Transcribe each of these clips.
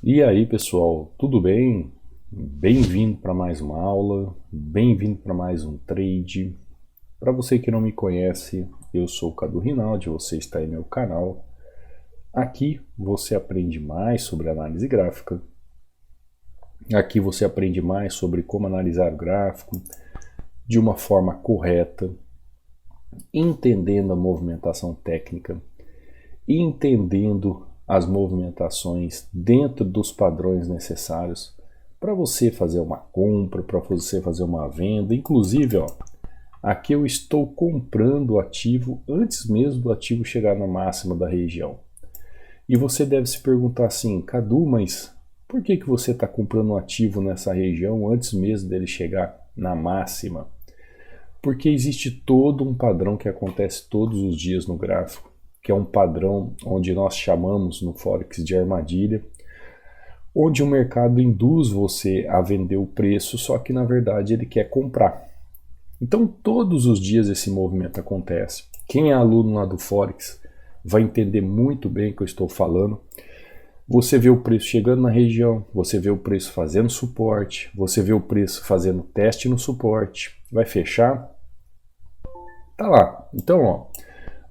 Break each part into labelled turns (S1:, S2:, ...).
S1: E aí, pessoal, tudo bem? Bem-vindo para mais uma aula, bem-vindo para mais um trade. Para você que não me conhece, eu sou o Cadu Rinaldi, você está em meu canal. Aqui você aprende mais sobre análise gráfica. Aqui você aprende mais sobre como analisar o gráfico de uma forma correta, entendendo a movimentação técnica, entendendo as movimentações dentro dos padrões necessários para você fazer uma compra, para você fazer uma venda. Inclusive, ó, aqui eu estou comprando o ativo antes mesmo do ativo chegar na máxima da região. E você deve se perguntar assim, Cadu, mas por que você está comprando um ativo nessa região antes mesmo dele chegar na máxima? Porque existe todo um padrão que acontece todos os dias no gráfico, que é um padrão onde nós chamamos no Forex de armadilha, onde o mercado induz você a vender o preço, só que na verdade ele quer comprar. Então todos os dias esse movimento acontece. Quem é aluno lá do Forex vai entender muito bem o que eu estou falando. Você vê o preço chegando na região, você vê o preço fazendo suporte, você vê o preço fazendo teste no suporte, vai fechar, tá lá. Então, ó,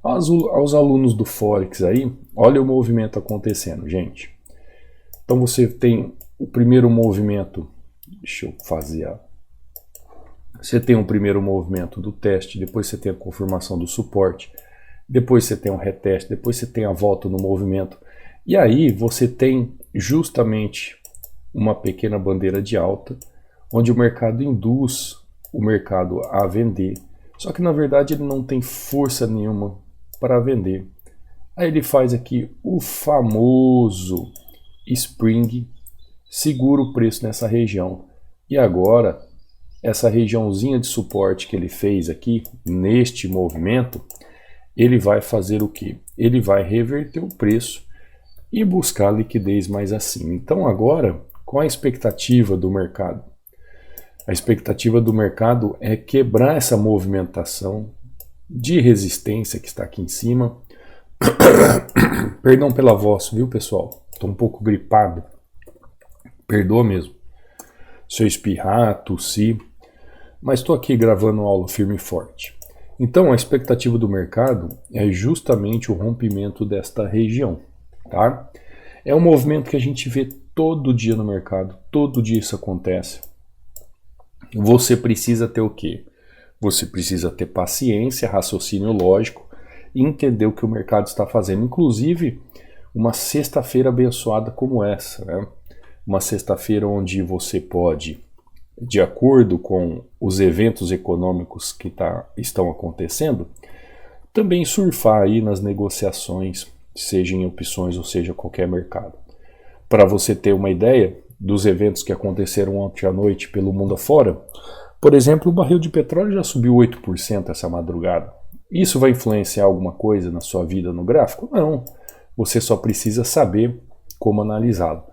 S1: aos alunos do Forex aí, olha o movimento acontecendo, gente. Então você tem o primeiro movimento, deixa eu fazer você tem o primeiro movimento do teste, depois você tem a confirmação do suporte, depois você tem um reteste, depois você tem a volta no movimento, e aí você tem justamente uma pequena bandeira de alta, onde o mercado induz o mercado a vender, só que na verdade ele não tem força nenhuma para vender. Aí ele faz aqui o famoso spring, segura o preço nessa região. E agora, essa regiãozinha de suporte que ele fez aqui, neste movimento, ele vai fazer o quê? Ele vai reverter o preço e buscar liquidez mais acima. Então agora, qual a expectativa do mercado? A expectativa do mercado é quebrar essa movimentação de resistência que está aqui em cima. Perdão pela voz, viu, pessoal? Estou um pouco gripado. Perdoa mesmo. Se eu espirrar, tossir. Mas estou aqui gravando uma aula firme e forte. Então, a expectativa do mercado é justamente o rompimento desta região. Tá? É um movimento que a gente vê todo dia no mercado. Todo dia isso acontece. Você precisa ter o quê? Você precisa ter paciência, raciocínio lógico e entender o que o mercado está fazendo. Inclusive, uma sexta-feira abençoada como essa, né? Uma sexta-feira onde você pode, de acordo com os eventos econômicos que estão acontecendo, também surfar aí nas negociações, seja em opções ou seja qualquer mercado. Para você ter uma ideia dos eventos que aconteceram ontem à noite pelo mundo afora, por exemplo, o barril de petróleo já subiu 8% essa madrugada. Isso vai influenciar alguma coisa na sua vida no gráfico? Não. Você só precisa saber como analisá-lo.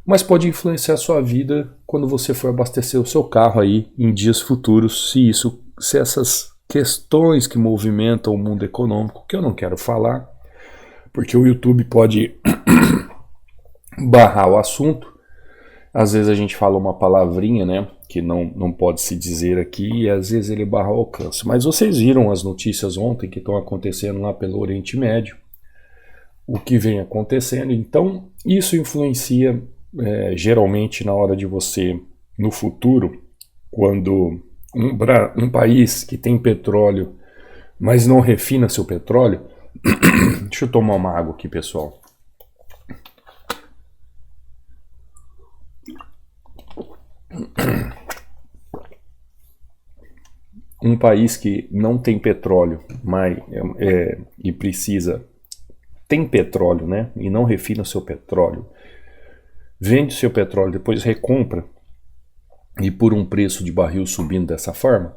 S1: Mas pode influenciar a sua vida quando você for abastecer o seu carro aí em dias futuros, se essas questões que movimentam o mundo econômico, que eu não quero falar, porque o YouTube pode barrar o assunto. Às vezes a gente fala uma palavrinha, né, que não pode se dizer aqui, e às vezes ele barra o alcance. Mas vocês viram as notícias ontem que estão acontecendo lá pelo Oriente Médio, o que vem acontecendo. Então, isso influencia geralmente na hora de você, no futuro, quando um país que tem petróleo, mas não refina seu petróleo. Deixa eu tomar uma água aqui, pessoal. Um país que não tem petróleo, mas e tem petróleo, né? E não refina seu petróleo, vende seu petróleo, depois recompra e por um preço de barril subindo dessa forma,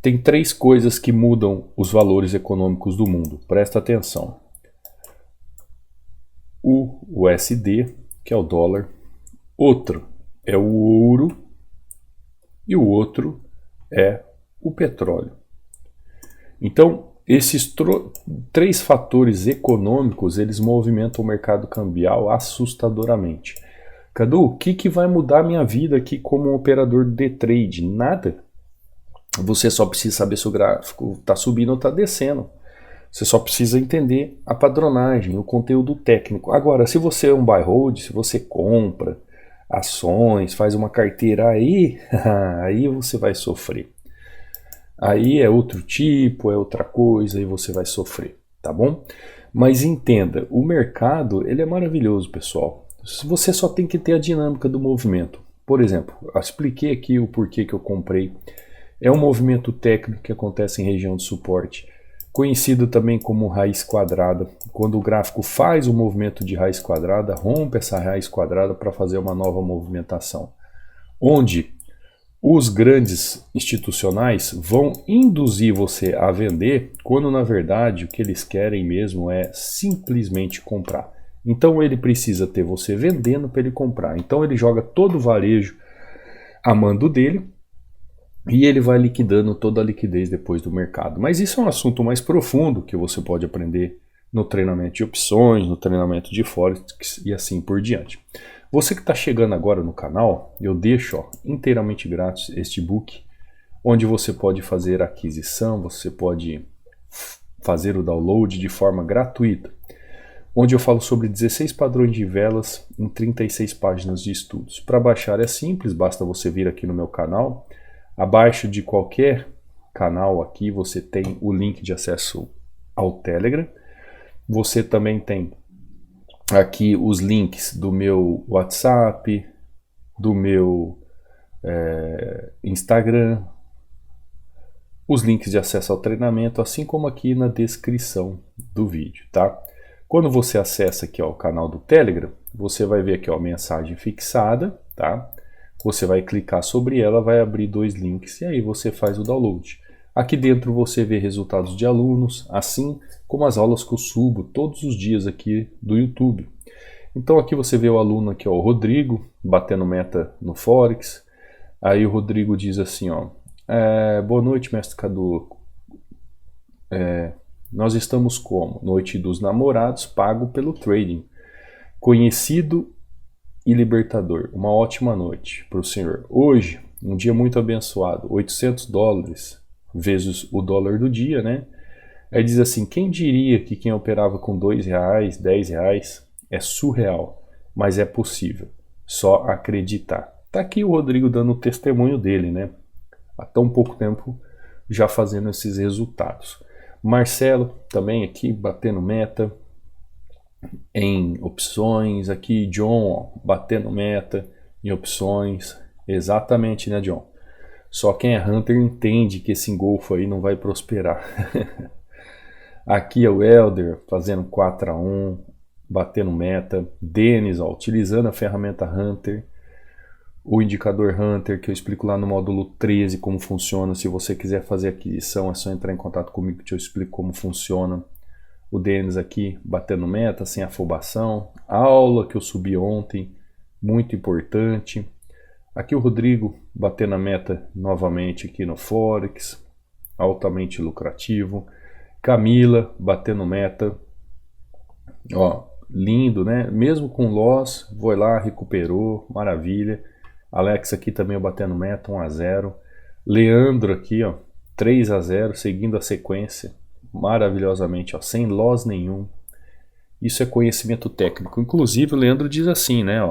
S1: tem três coisas que mudam os valores econômicos do mundo. Presta atenção. O USD, que é o dólar, outro é o ouro e o outro é o petróleo. Então, esses três fatores econômicos, eles movimentam o mercado cambial assustadoramente. Cadu, o que vai mudar a minha vida aqui como um operador de trade? Nada. Você só precisa saber se o gráfico está subindo ou está descendo. Você só precisa entender a padronagem, o conteúdo técnico. Agora, se você é um buy hold, se você compra ações, faz uma carteira aí, aí você vai sofrer. Aí é outro tipo, é outra coisa, e você vai sofrer, tá bom? Mas entenda, o mercado ele é maravilhoso, pessoal. Você só tem que ter a dinâmica do movimento. Por exemplo, eu expliquei aqui o porquê que eu comprei. É um movimento técnico que acontece em região de suporte, conhecido também como raiz quadrada. Quando o gráfico faz o movimento de raiz quadrada, rompe essa raiz quadrada para fazer uma nova movimentação, onde os grandes institucionais vão induzir você a vender, quando na verdade o que eles querem mesmo é simplesmente comprar. Então ele precisa ter você vendendo para ele comprar. Então ele joga todo o varejo a mando dele e ele vai liquidando toda a liquidez depois do mercado. Mas isso é um assunto mais profundo que você pode aprender no treinamento de opções, no treinamento de Forex e assim por diante. Você que está chegando agora no canal, eu deixo inteiramente grátis este e-book, onde você pode fazer a aquisição, você pode fazer o download de forma gratuita, onde eu falo sobre 16 padrões de velas em 36 páginas de estudos. Para baixar é simples, basta você vir aqui no meu canal. Abaixo de qualquer canal aqui você tem o link de acesso ao Telegram. Você também tem aqui os links do meu WhatsApp, do meu Instagram, os links de acesso ao treinamento, assim como aqui na descrição do vídeo, tá? Quando você acessa aqui o canal do Telegram, você vai ver aqui mensagem fixada, tá? Você vai clicar sobre ela, vai abrir dois links e aí você faz o download. Aqui dentro você vê resultados de alunos, assim como as aulas que eu subo todos os dias aqui do YouTube. Então aqui você vê o aluno aqui, o Rodrigo, batendo meta no Forex. Aí o Rodrigo diz assim, boa noite, mestre Cadu. Nós estamos como? Noite dos namorados, pago pelo trading. Conhecido e libertador. Uma ótima noite para o senhor. Hoje, um dia muito abençoado. $800 vezes o dólar do dia, né? Aí diz assim, quem diria que quem operava com R$2, R$10 é surreal, mas é possível. Só acreditar. Tá aqui o Rodrigo dando o testemunho dele, né? Há tão pouco tempo já fazendo esses resultados. Marcelo também aqui batendo meta em opções. Aqui John batendo meta em opções. Exatamente, né, John? Só quem é Hunter entende que esse engolfo aí não vai prosperar. Aqui é o Elder fazendo 4-1, batendo meta. Denis, utilizando a ferramenta Hunter, o indicador Hunter, que eu explico lá no módulo 13 como funciona. Se você quiser fazer aquisição, é só entrar em contato comigo que eu explico como funciona. O Denis aqui batendo meta, sem afobação. A aula que eu subi ontem, muito importante. Aqui o Rodrigo batendo a meta novamente aqui no Forex, altamente lucrativo. Camila batendo meta, lindo, né? Mesmo com loss, foi lá, recuperou, maravilha. Alex aqui também batendo meta, 1-0. Leandro aqui, 3-0, seguindo a sequência, maravilhosamente, sem loss nenhum. Isso é conhecimento técnico. Inclusive o Leandro diz assim, né?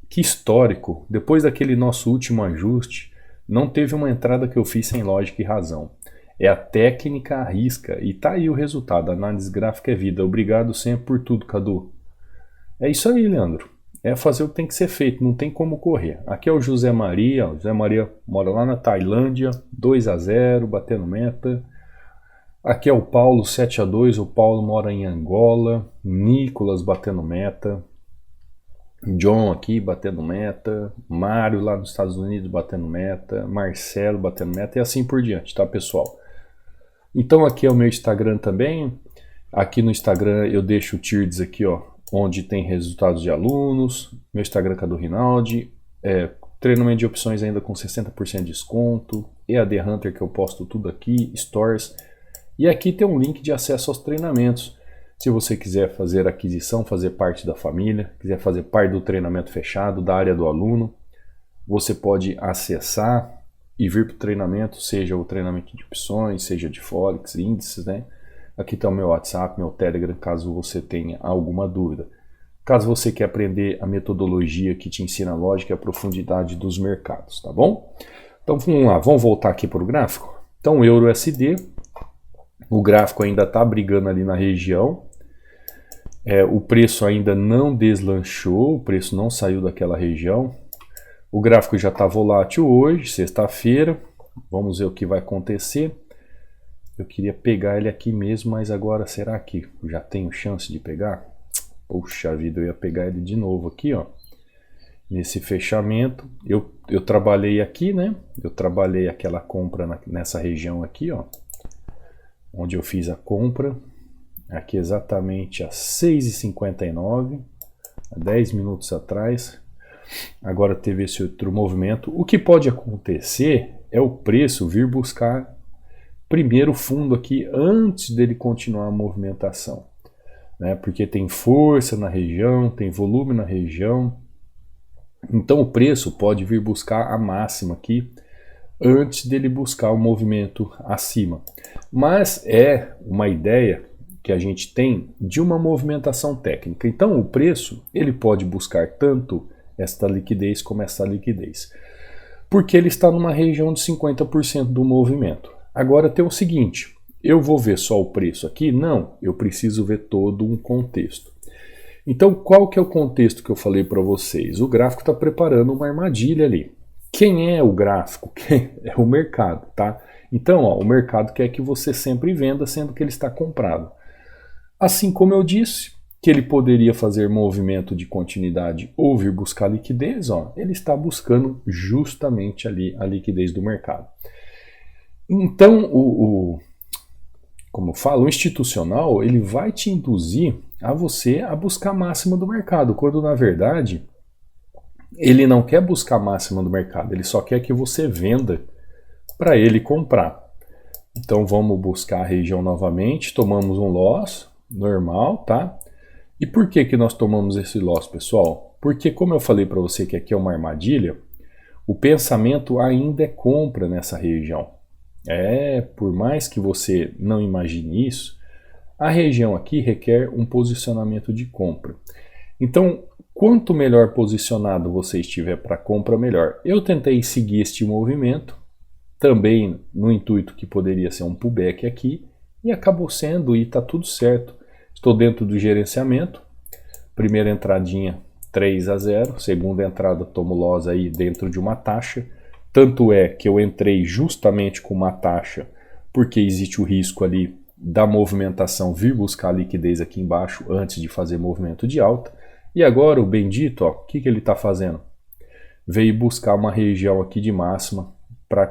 S1: Que histórico, depois daquele nosso último ajuste, não teve uma entrada que eu fiz sem lógica e razão. É a técnica à risca e tá aí o resultado. A análise gráfica é vida. Obrigado sempre por tudo, Cadu. É isso aí, Leandro. É fazer o que tem que ser feito, não tem como correr. Aqui é o José Maria. O José Maria mora lá na Tailândia, 2-0, batendo meta. Aqui é o Paulo, 7-2. O Paulo mora em Angola. Nicolas batendo meta. John aqui batendo meta, Mário lá nos Estados Unidos batendo meta, Marcelo batendo meta e assim por diante, tá, pessoal? Então aqui é o meu Instagram também. Aqui no Instagram eu deixo o Tirdes aqui, onde tem resultados de alunos. Meu Instagram Cadu Rinaldi, treinamento de opções ainda com 60% de desconto, EAD Hunter que eu posto tudo aqui, Stores. E aqui tem um link de acesso aos treinamentos. Se você quiser fazer aquisição, fazer parte da família, quiser fazer parte do treinamento fechado, da área do aluno, você pode acessar e vir para o treinamento, seja o treinamento de opções, seja de Forex, índices, né? Aqui está o meu WhatsApp, meu Telegram, caso você tenha alguma dúvida. Caso você quer aprender a metodologia que te ensina a lógica e a profundidade dos mercados, tá bom? Então vamos lá, vamos voltar aqui para o gráfico. Então EURUSD, o gráfico ainda está brigando ali na região. O preço ainda não deslanchou, o preço não saiu daquela região. O gráfico já está volátil hoje, sexta-feira. Vamos ver o que vai acontecer. Eu queria pegar ele aqui mesmo, mas agora será que já tenho chance de pegar? Poxa vida, eu ia pegar ele de novo aqui, ó. Nesse fechamento, eu trabalhei aqui, né? Eu trabalhei aquela compra nessa região aqui, ó. Onde eu fiz a compra. Aqui exatamente às 6h59, há 10 minutos atrás. Agora teve esse outro movimento. O que pode acontecer é o preço vir buscar primeiro o fundo aqui antes dele continuar a movimentação, né? Porque tem força na região, tem volume na região. Então o preço pode vir buscar a máxima aqui antes dele buscar o movimento acima. Mas é uma ideia que a gente tem de uma movimentação técnica. Então o preço ele pode buscar tanto esta liquidez como esta liquidez, porque ele está numa região de 50% do movimento. Agora tem o seguinte, eu vou ver só o preço aqui? Não, eu preciso ver todo um contexto. Então qual que é o contexto que eu falei para vocês? O gráfico está preparando uma armadilha ali. Quem é o gráfico? É o mercado, tá? Então ó, o mercado quer que você sempre venda, sendo que ele está comprado. Assim como eu disse que ele poderia fazer movimento de continuidade ou vir buscar liquidez, ó, ele está buscando justamente ali a liquidez do mercado. Então, como eu falo, o institucional ele vai te induzir a você a buscar a máxima do mercado, quando na verdade ele não quer buscar a máxima do mercado, ele só quer que você venda para ele comprar. Então vamos buscar a região novamente, tomamos um loss normal, tá? E por que nós tomamos esse loss, pessoal? Porque, como eu falei para você que aqui é uma armadilha, o pensamento ainda é compra nessa região. Por mais que você não imagine isso, a região aqui requer um posicionamento de compra. Então, quanto melhor posicionado você estiver para compra, melhor. Eu tentei seguir este movimento, também no intuito que poderia ser um pullback aqui, e acabou sendo, e está tudo certo. Estou dentro do gerenciamento, primeira entradinha 3-0, segunda entrada tomo loss aí dentro de uma taxa, tanto é que eu entrei justamente com uma taxa, porque existe o risco ali da movimentação vir buscar a liquidez aqui embaixo antes de fazer movimento de alta, e agora o bendito, ó, o que ele está fazendo? Veio buscar uma região aqui de máxima para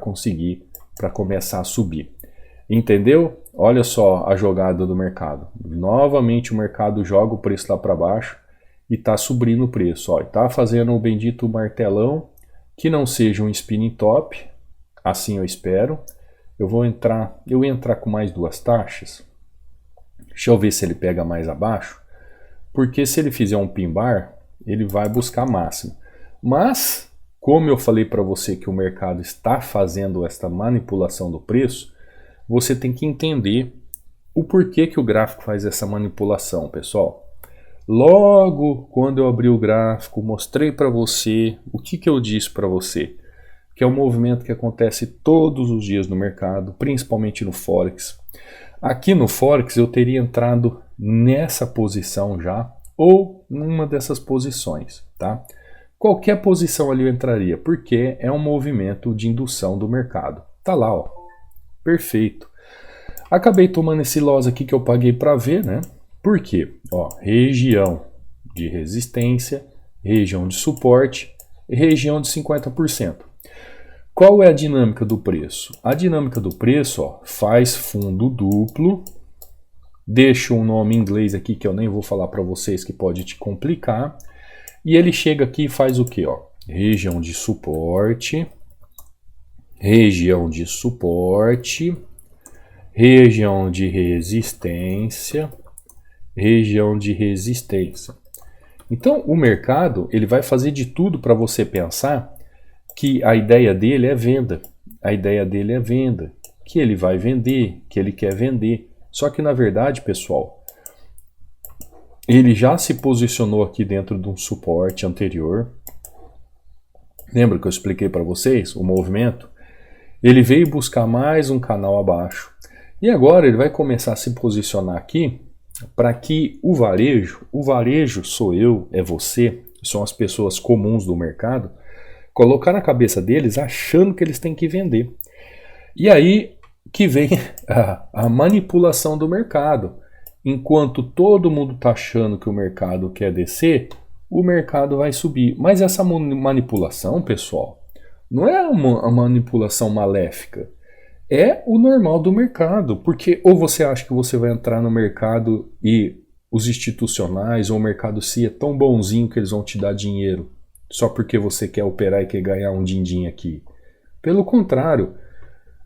S1: começar a subir. Entendeu? Olha só a jogada do mercado. Novamente o mercado joga o preço lá para baixo e está subindo o preço. Está fazendo o bendito martelão, que não seja um spinning top, assim eu espero. Eu ia entrar com mais duas taxas. Deixa eu ver se ele pega mais abaixo, porque se ele fizer um pin bar, ele vai buscar máximo. Mas, como eu falei para você que o mercado está fazendo esta manipulação do preço, você tem que entender o porquê que o gráfico faz essa manipulação, pessoal. Logo quando eu abri o gráfico, mostrei para você o que eu disse para você, que é um movimento que acontece todos os dias no mercado, principalmente no Forex. Aqui no Forex eu teria entrado nessa posição já, ou numa dessas posições, tá? Qualquer posição ali eu entraria, porque é um movimento de indução do mercado. Tá lá, ó. Perfeito. Acabei tomando esse loss aqui que eu paguei para ver, né? Por quê? Ó, região de resistência, região de suporte e região de 50%. Qual é a dinâmica do preço? A dinâmica do preço, ó, faz fundo duplo, deixa um nome em inglês aqui que eu nem vou falar para vocês que pode te complicar, e ele chega aqui e faz o que? Região de suporte, região de suporte, região de resistência região de resistência. Então, o mercado ele vai fazer de tudo para você pensar que a ideia dele é venda. A ideia dele é venda, que ele vai vender, que ele quer vender. Só que, na verdade, pessoal, ele já se posicionou aqui dentro de um suporte anterior. Lembra que eu expliquei para vocês o movimento? Ele veio buscar mais um canal abaixo. E agora ele vai começar a se posicionar aqui para que o varejo sou eu, é você, são as pessoas comuns do mercado, colocar na cabeça deles achando que eles têm que vender. E aí que vem a manipulação do mercado. Enquanto todo mundo está achando que o mercado quer descer, o mercado vai subir. Mas essa manipulação, pessoal, não é uma manipulação maléfica. É o normal do mercado. Porque ou você acha que você vai entrar no mercado e os institucionais ou o mercado si é tão bonzinho que eles vão te dar dinheiro só porque você quer operar e quer ganhar um din-din aqui. Pelo contrário,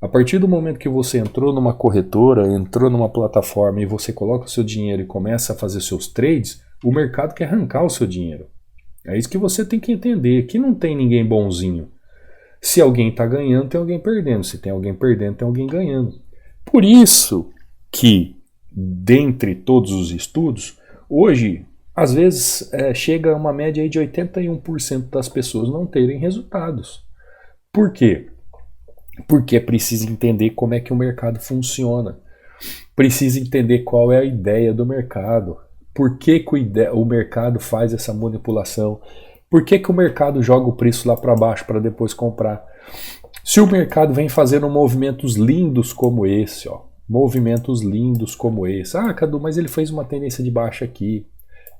S1: a partir do momento que você entrou numa corretora, entrou numa plataforma e você coloca o seu dinheiro e começa a fazer seus trades, o mercado quer arrancar o seu dinheiro. É isso que você tem que entender, que não tem ninguém bonzinho. Se alguém está ganhando, tem alguém perdendo. Se tem alguém perdendo, tem alguém ganhando. Por isso que, dentre todos os estudos, hoje, às vezes, chega a uma média aí de 81% das pessoas não terem resultados. Por quê? Porque é preciso entender como é que o mercado funciona. Precisa entender qual é a ideia do mercado. Por que o mercado faz essa manipulação? Por que o mercado joga o preço lá para baixo para depois comprar? Se o mercado vem fazendo movimentos lindos como esse, ó, movimentos lindos como esse. Ah, Cadu, mas ele fez uma tendência de baixa aqui.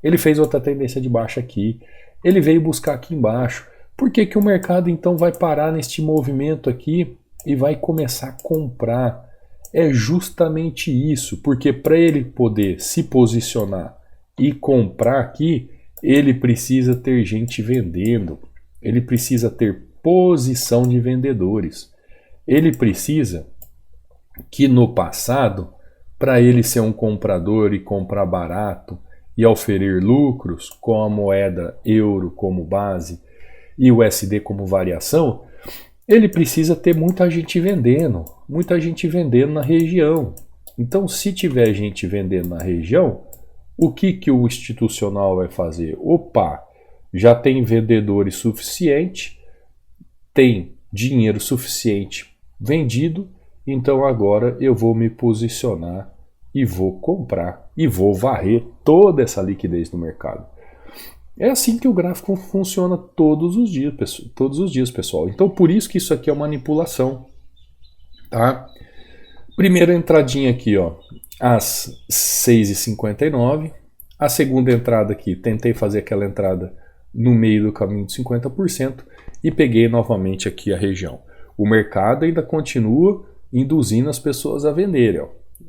S1: Ele fez outra tendência de baixa aqui. Ele veio buscar aqui embaixo. Por que o mercado então vai parar neste movimento aqui e vai começar a comprar? É justamente isso, porque para ele poder se posicionar e comprar aqui, ele precisa ter gente vendendo, ele precisa ter posição de vendedores. Ele precisa que no passado, para ele ser um comprador e comprar barato e oferir lucros com a moeda euro como base e o USD como variação, ele precisa ter muita gente vendendo na região. Então, se tiver gente vendendo na região, o que o institucional vai fazer? Opa, já tem vendedores suficiente, tem dinheiro suficiente vendido, então agora eu vou me posicionar e vou comprar e vou varrer toda essa liquidez no mercado. É assim que o gráfico funciona todos os dias, pessoal. Então, por isso que isso aqui é uma manipulação, tá? Primeira entradinha aqui, ó, às 6h59. A segunda entrada aqui, tentei fazer aquela entrada no meio do caminho de 50% e peguei novamente aqui a região. O mercado ainda continua induzindo as pessoas a venderem, ó.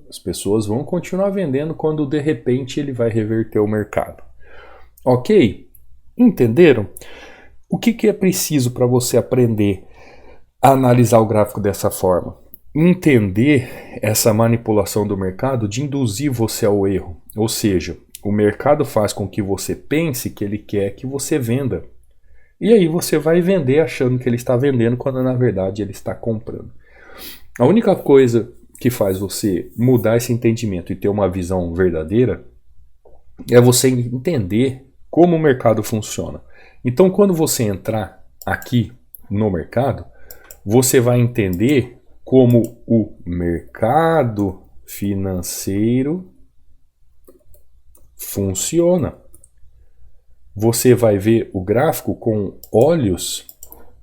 S1: As pessoas vão continuar vendendo quando de repente ele vai reverter o mercado. Ok? Entenderam? O que é preciso para você aprender a analisar o gráfico dessa forma? Entender essa manipulação do mercado de induzir você ao erro. Ou seja, o mercado faz com que você pense que ele quer que você venda. E aí você vai vender achando que ele está vendendo quando na verdade ele está comprando. A única coisa que faz você mudar esse entendimento e ter uma visão verdadeira é você entender como o mercado funciona. Então, quando você entrar aqui no mercado, você vai entender como o mercado financeiro funciona. Você vai ver o gráfico com olhos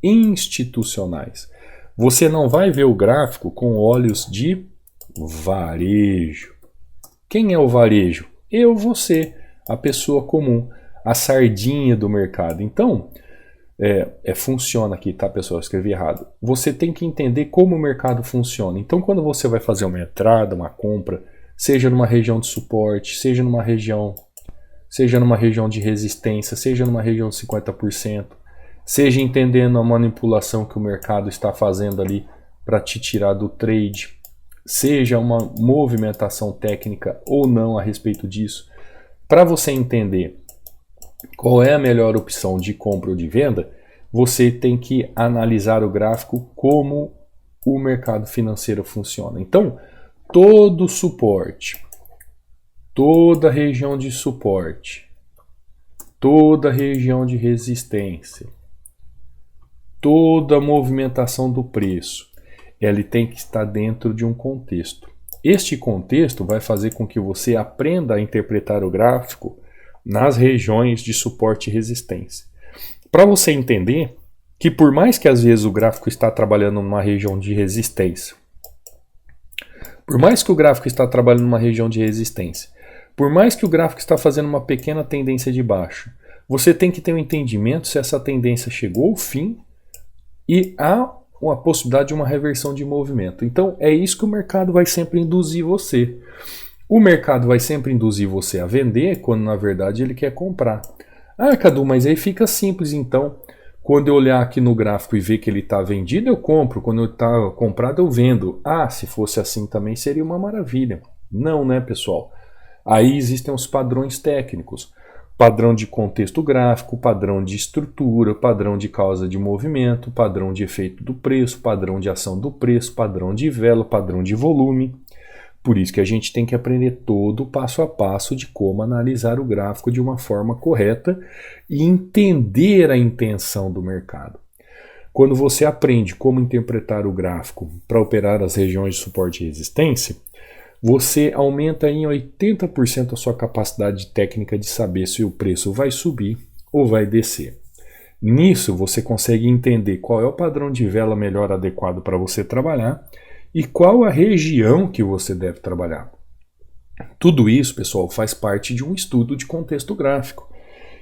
S1: institucionais. Você não vai ver o gráfico com olhos de varejo. Quem é o varejo? Eu, você, a pessoa comum, a sardinha do mercado. Então, funciona aqui, tá, pessoal? Eu escrevi errado. Você tem que entender como o mercado funciona. Então, quando você vai fazer uma entrada, uma compra, seja numa região de suporte, seja numa região de resistência, seja numa região de 50%, seja entendendo a manipulação que o mercado está fazendo ali para te tirar do trade, seja uma movimentação técnica ou não a respeito disso, Para você entender qual é a melhor opção de compra ou de venda, você tem que analisar o gráfico como o mercado financeiro funciona. Então, todo suporte, toda região de suporte, toda região de resistência, toda movimentação do preço, ele tem que estar dentro de um contexto. Este contexto vai fazer com que você aprenda a interpretar o gráfico nas regiões de suporte e resistência. Para você entender que por mais que às vezes o gráfico está trabalhando numa região de resistência, por mais que o gráfico está trabalhando numa região de resistência, por mais que o gráfico está fazendo uma pequena tendência de baixa, você tem que ter um entendimento se essa tendência chegou ao fim e há uma possibilidade de uma reversão de movimento. Então é isso que o mercado vai sempre induzir você. O mercado vai sempre induzir você a vender quando na verdade ele quer comprar. Ah, Cadu, mas aí fica simples então. Quando eu olhar aqui no gráfico e ver que ele está vendido, eu compro. Quando ele está comprado, eu vendo. Ah, se fosse assim também seria uma maravilha. Não, né, pessoal? Aí existem os padrões técnicos. Padrão de contexto gráfico, padrão de estrutura, padrão de causa de movimento, padrão de efeito do preço, padrão de ação do preço, padrão de vela, padrão de volume. Por isso que a gente tem que aprender todo o passo a passo de como analisar o gráfico de uma forma correta e entender a intenção do mercado. Quando você aprende como interpretar o gráfico para operar as regiões de suporte e resistência, você aumenta em 80% a sua capacidade técnica de saber se o preço vai subir ou vai descer. Nisso, você consegue entender qual é o padrão de vela melhor adequado para você trabalhar e qual a região que você deve trabalhar. Tudo isso, pessoal, faz parte de um estudo de contexto gráfico.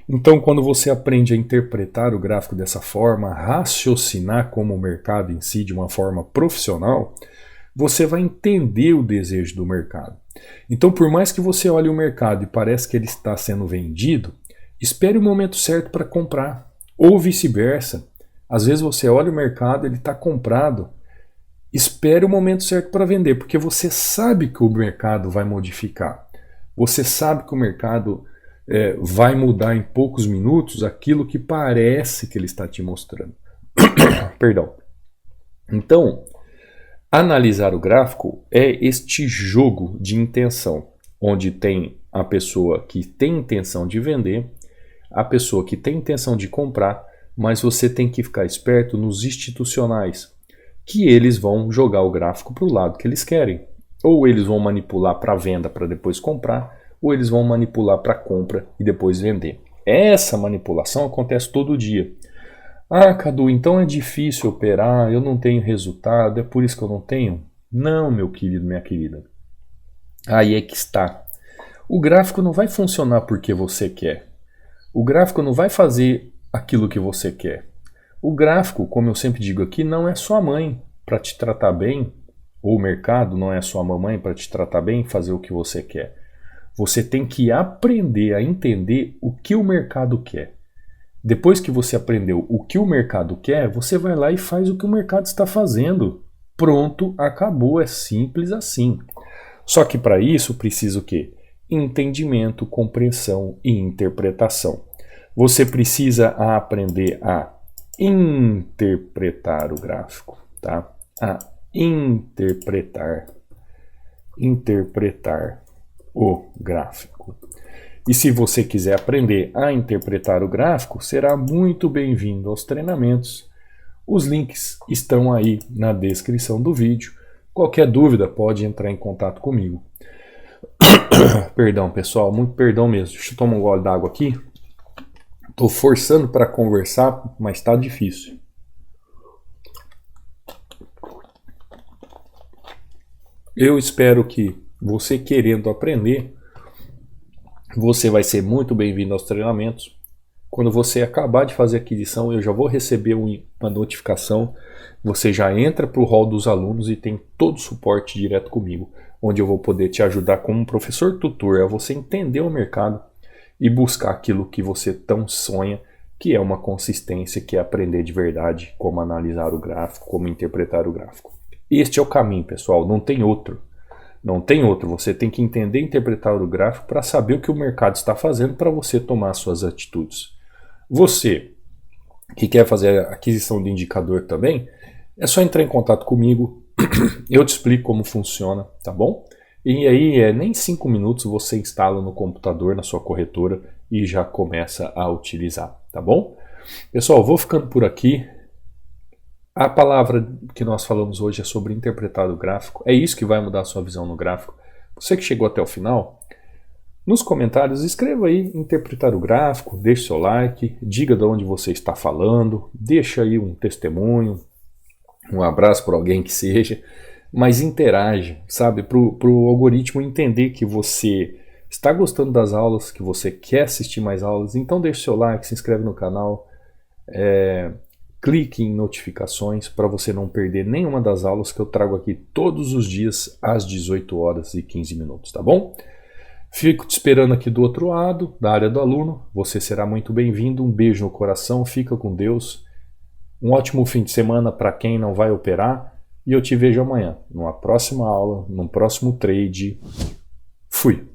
S1: Então, quando você aprende a interpretar o gráfico dessa forma, raciocinar como o mercado em si de uma forma profissional, você vai entender o desejo do mercado. Então, por mais que você olhe o mercado e parece que ele está sendo vendido, espere o momento certo para comprar, ou vice-versa. Às vezes você olha o mercado, ele está comprado, espere o momento certo para vender, porque você sabe que o mercado vai modificar. Você sabe que o mercado vai mudar em poucos minutos aquilo que parece que ele está te mostrando. Perdão. Então, analisar o gráfico é este jogo de intenção, onde tem a pessoa que tem intenção de vender, a pessoa que tem intenção de comprar, mas você tem que ficar esperto nos institucionais, que eles vão jogar o gráfico para o lado que eles querem. Ou eles vão manipular para venda para depois comprar, ou eles vão manipular para compra e depois vender. Essa manipulação acontece todo dia. Ah, Cadu, então é difícil operar, eu não tenho resultado, é por isso que eu não tenho? Não, meu querido, minha querida. Aí é que está. O gráfico não vai funcionar porque você quer. O gráfico não vai fazer aquilo que você quer. O gráfico, como eu sempre digo aqui, não é sua mãe para te tratar bem, ou o mercado não é sua mamãe para te tratar bem e fazer o que você quer. Você tem que aprender a entender o que o mercado quer. Depois que você aprendeu o que o mercado quer, você vai lá e faz o que o mercado está fazendo. Pronto, acabou, é simples assim. Só que para isso precisa o quê? Entendimento, compreensão e interpretação. Você precisa aprender a interpretar o gráfico, tá? A interpretar o gráfico. E se você quiser aprender a interpretar o gráfico, será muito bem-vindo aos treinamentos. Os links estão aí na descrição do vídeo. Qualquer dúvida pode entrar em contato comigo. Perdão, pessoal, muito perdão mesmo. Deixa eu tomar um gole d'água aqui. Estou forçando para conversar, mas está difícil. Eu espero que você querendo aprender, você vai ser muito bem-vindo aos treinamentos. Quando você acabar de fazer a aquisição, eu já vou receber uma notificação. Você já entra para o hall dos alunos e tem todo o suporte direto comigo, onde eu vou poder te ajudar como professor tutor a você entender o mercado e buscar aquilo que você tão sonha, que é uma consistência, que é aprender de verdade como analisar o gráfico, como interpretar o gráfico. Este é o caminho, pessoal, não tem outro. Não tem outro. Você tem que entender e interpretar o gráfico para saber o que o mercado está fazendo para você tomar suas atitudes. Você que quer fazer a aquisição de indicador também, é só entrar em contato comigo, eu te explico como funciona, tá bom? E aí, nem 5 minutos você instala no computador, na sua corretora e já começa a utilizar, tá bom? Pessoal, vou ficando por aqui. A palavra que nós falamos hoje é sobre interpretar o gráfico. É isso que vai mudar a sua visão no gráfico. Você que chegou até o final, nos comentários escreva aí interpretar o gráfico, deixe seu like, diga de onde você está falando, deixa aí um testemunho, um abraço para alguém que seja, mas interage, sabe, para o algoritmo entender que você está gostando das aulas, que você quer assistir mais aulas. Então deixe seu like, se inscreve no canal, clique em notificações para você não perder nenhuma das aulas que eu trago aqui todos os dias às 18 horas e 15 minutos, tá bom? Fico te esperando aqui do outro lado, da área do aluno. Você será muito bem-vindo. Um beijo no coração, fica com Deus. Um ótimo fim de semana para quem não vai operar. E eu te vejo amanhã, numa próxima aula, num próximo trade. Fui!